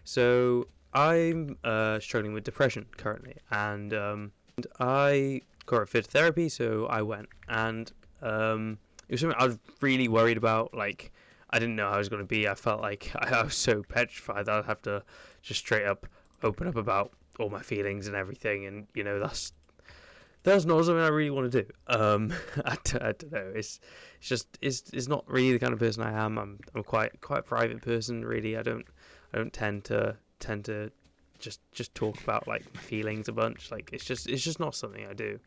So I'm struggling with depression currently, and I got referred to therapy, so I went, and it was something I was really worried about. Like, I didn't know how I was going to be. I felt like I was so petrified that I'd have to just straight up open up about all my feelings and everything, and that's not something I really want to do. I don't know. It's not really the kind of person I am. I'm quite a private person, really. I don't tend to just talk about like my feelings a bunch. Like it's just not something I do.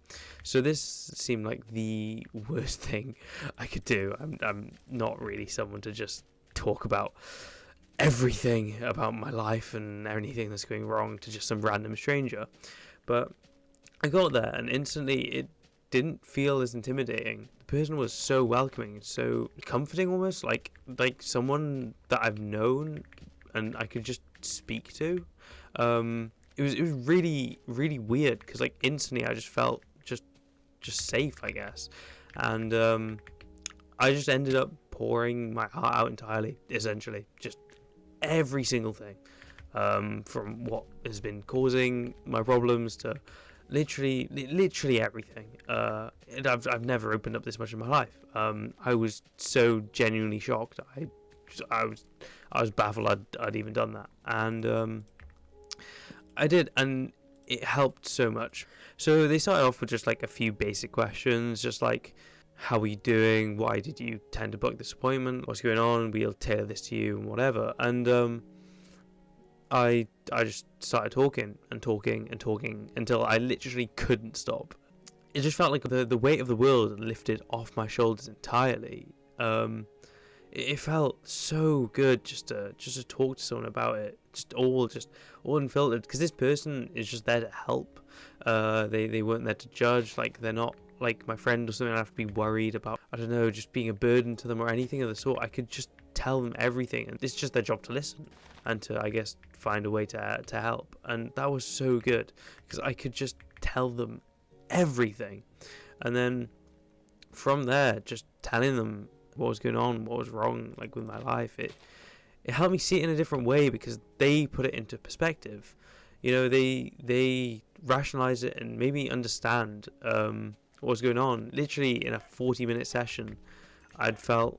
So this seemed like the worst thing I could do. I'm not really someone to just talk about everything about my life and anything that's going wrong to just some random stranger. But I got there and instantly it didn't feel as intimidating. The person was so welcoming, so comforting almost, like someone that I've known and I could just speak to. It was really really weird because like instantly I just felt just safe, I guess, and I just ended up pouring my heart out entirely, essentially, just every single thing, from what has been causing my problems to literally everything. And I've never opened up this much in my life. I was so genuinely shocked. I was baffled I'd even done that, and I did, and it helped so much. So they started off with just like a few basic questions, just like, how are you doing? Why did you tend to book this appointment? What's going on? We'll tailor this to you and whatever. And I just started talking and talking and talking until I literally couldn't stop. It just felt like the weight of the world lifted off my shoulders entirely. It felt so good just to talk to someone about it, just all unfiltered, because this person is just there to help. They weren't there to judge. Like, they're not like my friend or something. I have to be worried about, I don't know, just being a burden to them or anything of the sort. I could just tell them everything, and it's just their job to listen and to, I guess, find a way to help. And that was so good because I could just tell them everything, and then from there, just telling them what was going on, what was wrong, like with my life. It helped me see it in a different way because they put it into perspective. They rationalize it and made me understand what was going on. Literally in a 40-minute session, I'd felt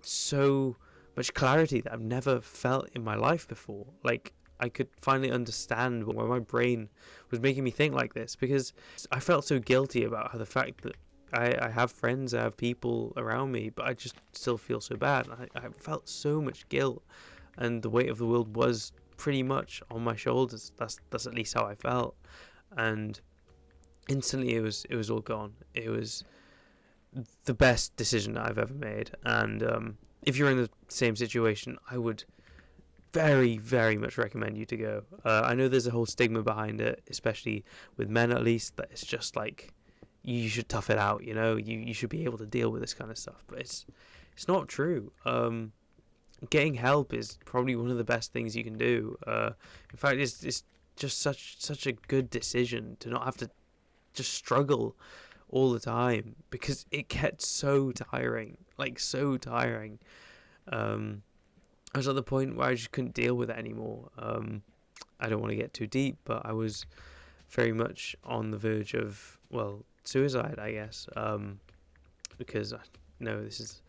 so much clarity that I've never felt in my life before. Like, I could finally understand why my brain was making me think like this, because I felt so guilty about how the fact that I have friends, I have people around me, but I just still feel so bad. I felt so much guilt, and the weight of the world was pretty much on my shoulders. That's at least how I felt, and instantly it was all gone. It was the best decision I've ever made, and if you're in the same situation, I would very, very much recommend you to go. I know there's a whole stigma behind it, especially with men at least, that it's just like, you should tough it out, you should be able to deal with this kind of stuff, but it's not true. Getting help is probably one of the best things you can do. In fact, it's just such a good decision to not have to just struggle all the time, because it gets so tiring, like so tiring. I was at the point where I just couldn't deal with it anymore. I don't want to get too deep, but I was very much on the verge of, well, suicide, I guess, because I know this is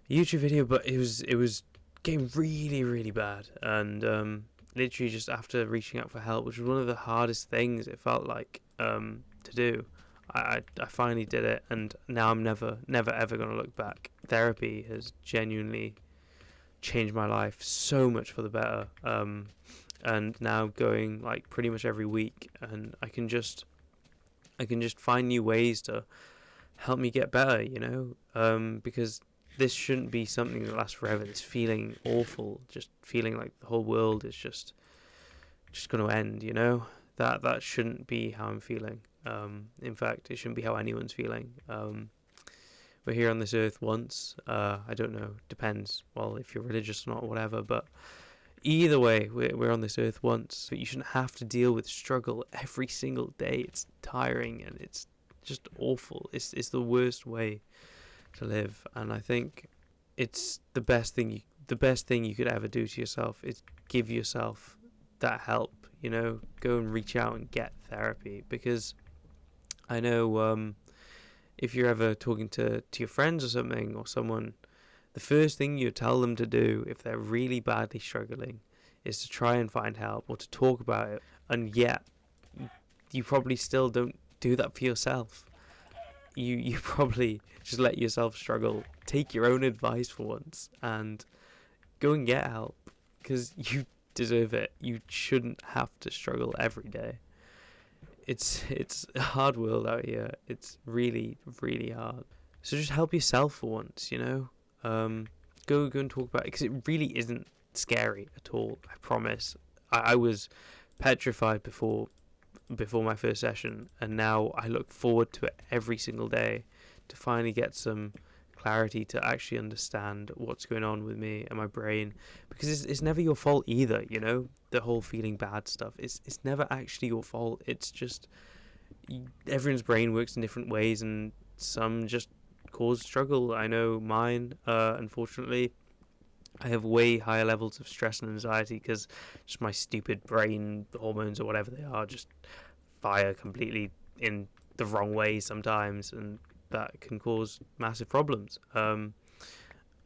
a YouTube video, but it was getting really really bad, and literally just after reaching out for help, which was one of the hardest things it felt like to do, I finally did it, and now I'm never ever going to look back. Therapy has genuinely changed my life so much for the better, and now going like pretty much every week, and I can just find new ways to help me get better, because this shouldn't be something that lasts forever. This feeling awful, just feeling like the whole world is just going to end, that shouldn't be how I'm feeling. In fact, it shouldn't be how anyone's feeling. We're here on this earth once. I don't know, depends, well, if you're religious or not, whatever, but either way, we're on this earth once, but you shouldn't have to deal with struggle every single day. It's tiring and it's just awful. It's the worst way to live, and I think it's the best thing you could ever do to yourself is give yourself that help. Go and reach out and get therapy, because I know if you're ever talking to your friends or something, or someone, the first thing you tell them to do if they're really badly struggling is to try and find help or to talk about it. And yet, you probably still don't do that for yourself. You probably just let yourself struggle. Take your own advice for once and go and get help, because you deserve it. You shouldn't have to struggle every day. It's a hard world out here. It's really, really hard. So just help yourself for once, Go and talk about it, because it really isn't scary at all. I promise. I was petrified before my first session, and now I look forward to it every single day to finally get some clarity, to actually understand what's going on with me and my brain, because it's never your fault either. The whole feeling bad stuff, it's never actually your fault. It's just everyone's brain works in different ways, and some just cause struggle. I know mine, unfortunately, I have way higher levels of stress and anxiety because just my stupid brain hormones, or whatever they are, just fire completely in the wrong way sometimes, and that can cause massive problems.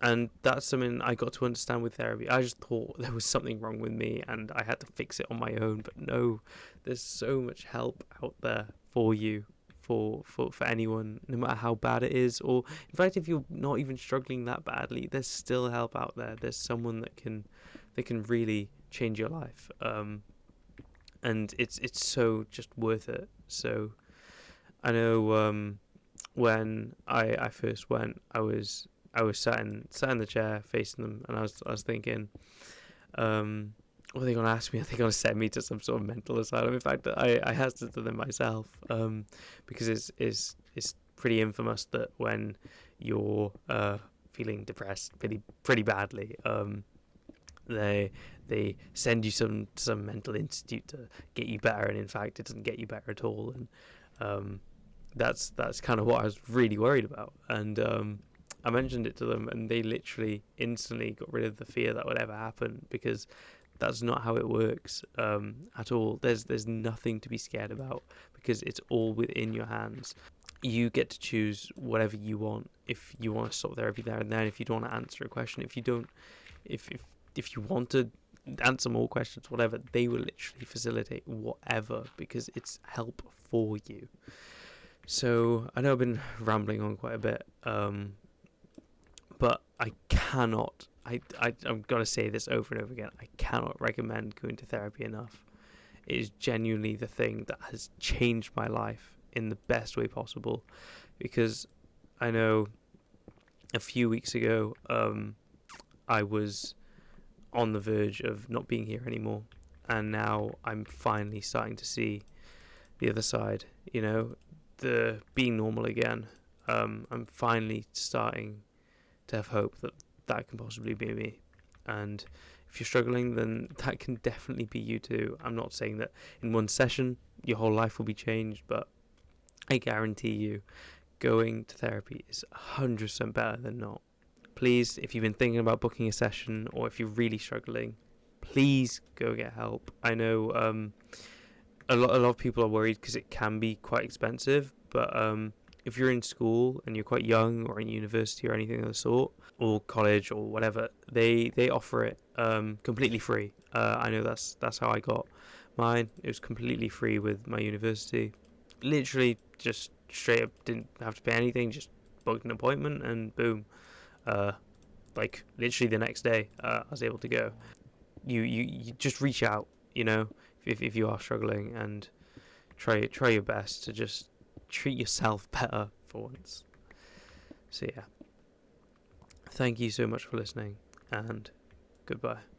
And that's something I got to understand with therapy. I just thought there was something wrong with me and I had to fix it on my own. But no, there's so much help out there for you, for anyone, no matter how bad it is. Or in fact, if you're not even struggling that badly, there's still help out there. There's someone that can really change your life. And it's so just worth it. So I know when I first went, I was sat in the chair facing them, and I was thinking, what are they going to ask me? Are they going to send me to some sort of mental asylum? In fact, I asked it to them myself, because it's pretty infamous that when you're feeling depressed pretty badly, they send you some mental institute to get you better, and in fact, it doesn't get you better at all. And that's kind of what I was really worried about. And I mentioned it to them, and they literally instantly got rid of the fear that would ever happen, because that's not how it works at all. There's nothing to be scared about, because it's all within your hands. You get to choose whatever you want. If you want to stop therapy there and then, if you don't want to answer a question, if you want to answer more questions, whatever, they will literally facilitate whatever, because it's help for you. So I know I've been rambling on quite a bit, but I cannot, I'm going to say this over and over again, I cannot recommend going to therapy enough. It is genuinely the thing that has changed my life in the best way possible, because I know a few weeks ago, I was on the verge of not being here anymore, and now I'm finally starting to see the other side, the being normal again. I'm finally starting to have hope that can possibly be me. And if you're struggling, then that can definitely be you too. I'm not saying that in one session your whole life will be changed, but I guarantee you going to therapy is 100% better than not. Please, if you've been thinking about booking a session, or if you're really struggling, please go get help. I know a lot of people are worried because it can be quite expensive, but if you're in school and you're quite young, or in university or anything of the sort, or college or whatever, they offer it completely free. I know that's how I got mine. It was completely free with my university. Literally just straight up, didn't have to pay anything, just booked an appointment and boom. Like literally the next day, I was able to go. You just reach out, if you are struggling, and try your best to just treat yourself better for once. So yeah, thank you so much for listening, and goodbye.